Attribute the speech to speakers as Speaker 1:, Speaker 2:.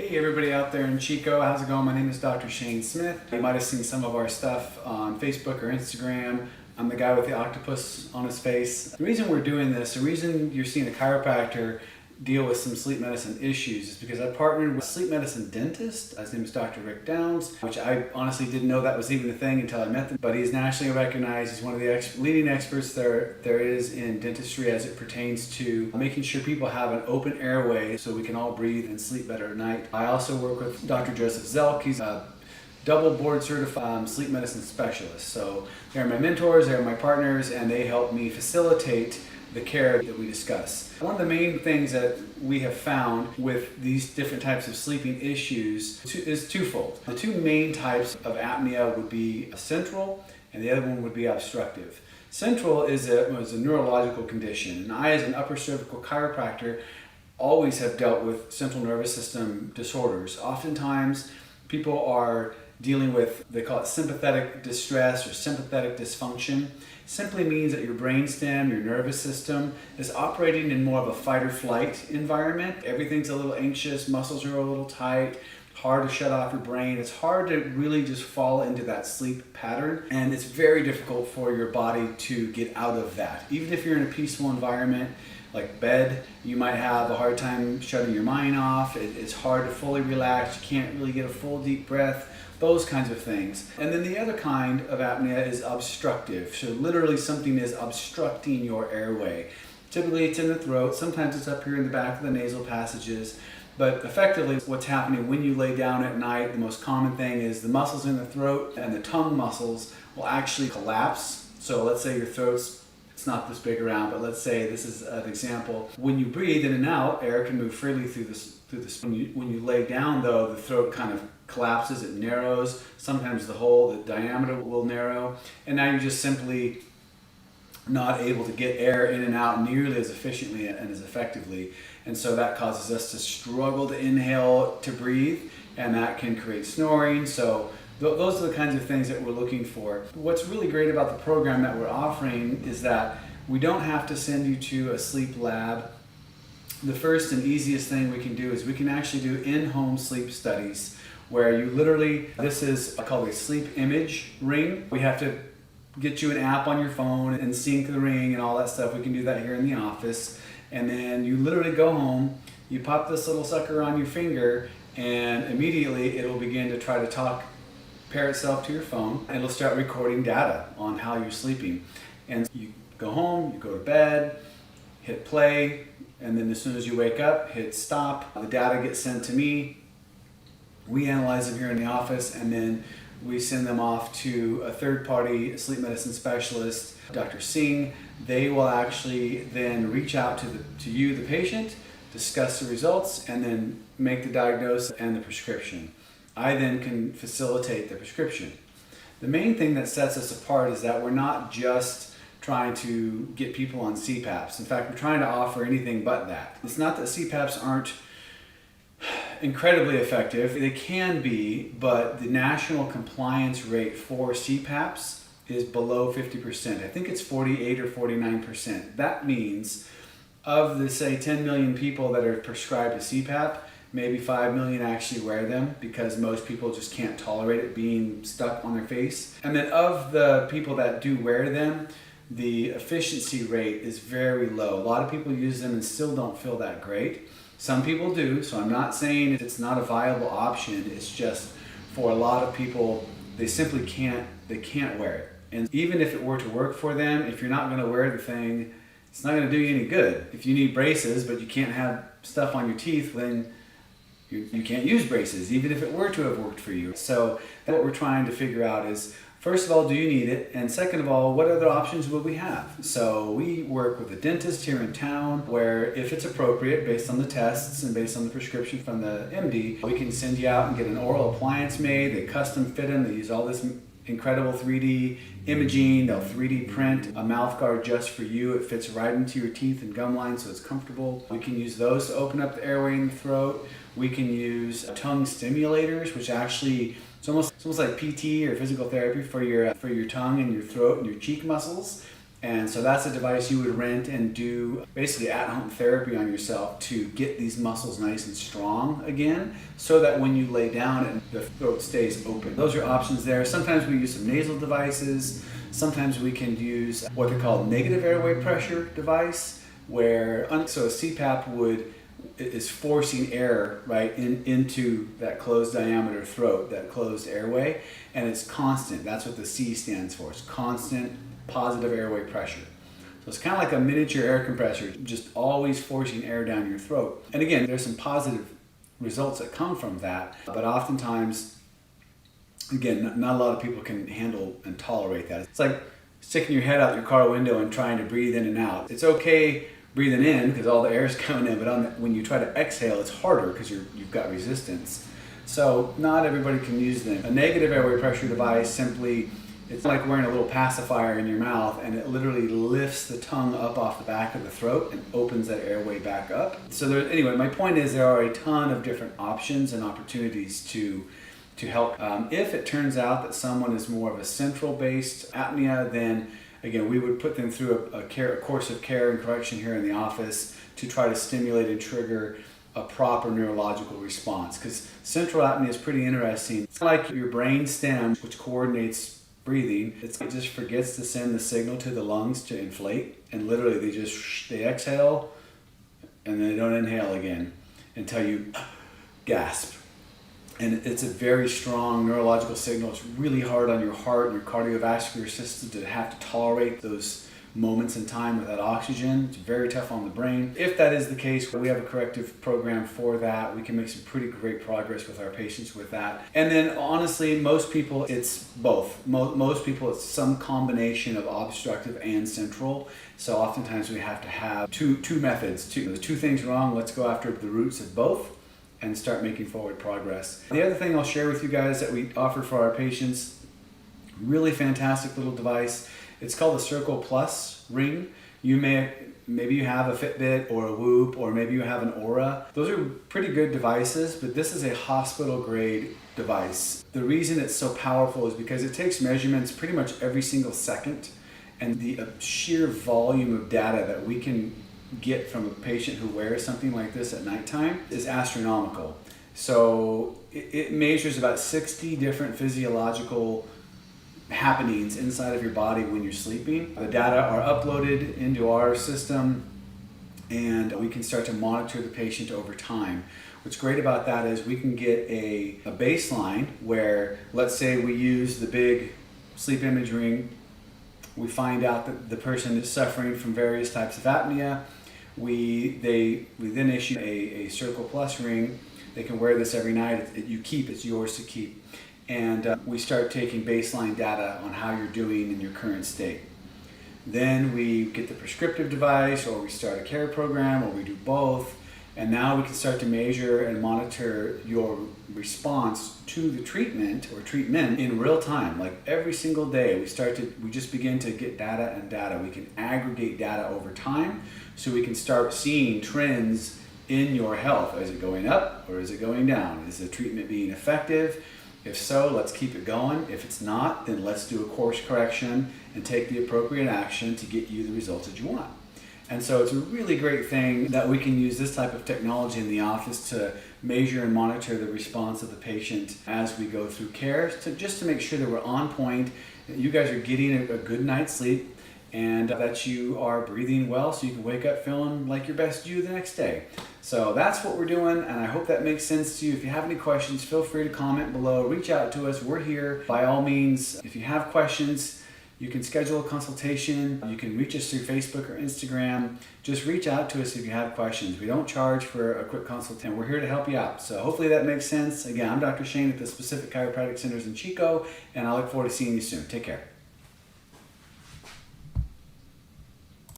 Speaker 1: Hey everybody out there in Chico, how's it going? My name is Dr. Shane Smith. You might have seen some of our stuff on Facebook or Instagram. I'm the guy with the octopus on his face. The reason we're doing this, the reason you're seeing a chiropractor deal with some sleep medicine issues is because I partnered with a sleep medicine dentist. His name is Dr. Rick Downs, which I honestly didn't know that was even a thing until I met him. But he's nationally recognized. He's one of the leading experts there is in dentistry as it pertains to making sure people have an open airway so we can all breathe and sleep better at night. I also work with Dr. Joseph Zelk. He's a double board certified sleep medicine specialist. So they're my mentors, they're my partners, and they help me facilitate the care that we discuss. One of the main things that we have found with these different types of sleeping issues is twofold. The two main types of apnea would be central, and the other one would be obstructive. Central is a neurological condition, and I, as an upper cervical chiropractor, always have dealt with central nervous system disorders. Oftentimes, people are dealing with, they call it sympathetic distress or sympathetic dysfunction. Simply means that your brainstem, your nervous system, is operating in more of a fight or flight environment. Everything's a little anxious, muscles are a little tight, hard to shut off your brain. It's hard to really just fall into that sleep pattern, and it's very difficult for your body to get out of that. Even if you're in a peaceful environment like bed, you might have a hard time shutting your mind off. It's hard to fully relax. You can't really get a full deep breath. Those kinds of things. And then the other kind of apnea is obstructive. So literally something is obstructing your airway. Typically it's in the throat, sometimes it's up here in the back of the nasal passages, but effectively what's happening when you lay down at night, the most common thing is the muscles in the throat and the tongue muscles will actually collapse. So let's say your throat's, it's not this big around, but let's say this is an example. When you breathe in and out, air can move freely through this. When you lay down though, the throat kind of collapses, it narrows. Sometimes the diameter will narrow, and now you're just simply not able to get air in and out nearly as efficiently and as effectively. And so that causes us to struggle to inhale, to breathe, and that can create snoring. So those are the kinds of things that we're looking for. What's really great about the program that we're offering is that we don't have to send you to a sleep lab. The first and easiest thing we can do is we can actually do in-home sleep studies where you literally, this is called a sleep image ring. We have to get you an app on your phone and sync the ring and all that stuff. We can do that here in the office. And then you literally go home, you pop this little sucker on your finger, and immediately it'll begin to try to pair itself to your phone, and it'll start recording data on how you're sleeping. And you go home, you go to bed, hit play, and then as soon as you wake up, hit stop. The data gets sent to me. We analyze them here in the office, and then we send them off to a third-party sleep medicine specialist, Dr. Singh. They will actually then reach out to you, the patient, discuss the results, and then make the diagnosis and the prescription. I then can facilitate the prescription. The main thing that sets us apart is that we're not just trying to get people on CPAPs. In fact, we're trying to offer anything but that. It's not that CPAPs aren't incredibly effective. They can be, but the national compliance rate for CPAPs is below 50%. I think it's 48 or 49%. That means of the, say, 10 million people that are prescribed a CPAP, maybe 5 million actually wear them because most people just can't tolerate it being stuck on their face. And then of the people that do wear them, the efficiency rate is very low. A lot of people use them and still don't feel that great. Some people do, so I'm not saying it's not a viable option. It's just for a lot of people, they simply can't wear it. And even if it were to work for them, if you're not going to wear the thing, it's not going to do you any good. If you need braces, but you can't have stuff on your teeth, then you can't use braces, even if it were to have worked for you. So what we're trying to figure out is, first of all, do you need it? And second of all, what other options would we have? So we work with a dentist here in town where if it's appropriate, based on the tests and based on the prescription from the MD, we can send you out and get an oral appliance made. They custom fit them. They use all this incredible 3D imaging. They'll 3D print a mouth guard just for you. It fits right into your teeth and gum line, so it's comfortable. We can use those to open up the airway in the throat. We can use tongue stimulators, which actually it's almost like PT or physical therapy for your tongue and your throat and your cheek muscles. And so that's a device you would rent and do basically at-home therapy on yourself to get these muscles nice and strong again, so that when you lay down and the throat stays open. Those are options there. Sometimes we use some nasal devices. Sometimes we can use what they call negative airway pressure device, where so a CPAP is forcing air right into that closed diameter throat, that closed airway, and it's constant. That's what the C stands for. It's constant positive airway pressure. So it's kind of like a miniature air compressor, just always forcing air down your throat. And again, there's some positive results that come from that, but oftentimes, again, not a lot of people can handle and tolerate that. It's like sticking your head out your car window and trying to breathe in and out. It's okay breathing in because all the air is coming in, but when you try to exhale, it's harder because you've got resistance. So not everybody can use them. A negative airway pressure device simply, it's like wearing a little pacifier in your mouth, and it literally lifts the tongue up off the back of the throat and opens that airway back up. So anyway, my point is there are a ton of different options and opportunities to help. If it turns out that someone is more of a central-based apnea, then again, we would put them through a course of care and correction here in the office to try to stimulate and trigger a proper neurological response. Because central apnea is pretty interesting. It's like your brain stem, which coordinates breathing. It just forgets to send the signal to the lungs to inflate, and literally they exhale and then they don't inhale again until you gasp. And it's a very strong neurological signal. It's really hard on your heart and your cardiovascular system to have to tolerate those moments in time without oxygen. It's very tough on the brain. If that is the case, we have a corrective program for that. We can make some pretty great progress with our patients with that. And then honestly, most people, it's both. Most people, it's some combination of obstructive and central. So oftentimes we have to have two methods. There's two things wrong. Let's go after the roots of both and start making forward progress. The other thing I'll share with you guys that we offer for our patients, really fantastic little device. It's called the Circle Plus ring. Maybe you have a Fitbit or a Whoop, or maybe you have an Aura. Those are pretty good devices, but this is a hospital grade device. The reason it's so powerful is because it takes measurements pretty much every single second, and the sheer volume of data that we can get from a patient who wears something like this at nighttime is astronomical. So it measures about 60 different physiological happenings inside of your body when you're sleeping. The data are uploaded into our system, and we can start to monitor the patient over time. What's great about that is we can get a baseline where, let's say we use the big sleep image ring. We find out that the person is suffering from various types of apnea. We then issue a Circle Plus ring. They can wear this every night. It's yours to keep. And we start taking baseline data on how you're doing in your current state. Then we get the prescriptive device, or we start a care program, or we do both. And now we can start to measure and monitor your response to the treatment or treatment in real time. Like every single day, we just begin to get data and data. We can aggregate data over time, so we can start seeing trends in your health. Is it going up or is it going down? Is the treatment being effective? If so, let's keep it going. If it's not, then let's do a course correction and take the appropriate action to get you the results that you want. And so it's a really great thing that we can use this type of technology in the office to measure and monitor the response of the patient as we go through care, just to make sure that we're on point, that you guys are getting a good night's sleep, and that you are breathing well so you can wake up feeling like your best you the next day. So that's what we're doing, and I hope that makes sense to you. If you have any questions, feel free to comment below. Reach out to us. We're here. By all means, if you have questions, you can schedule a consultation. You can reach us through Facebook or Instagram. Just reach out to us if you have questions. We don't charge for a quick consultation. We're here to help you out. So hopefully that makes sense. Again, I'm Dr. Shane at the Specific Chiropractic Centers in Chico, and I look forward to seeing you soon. Take care.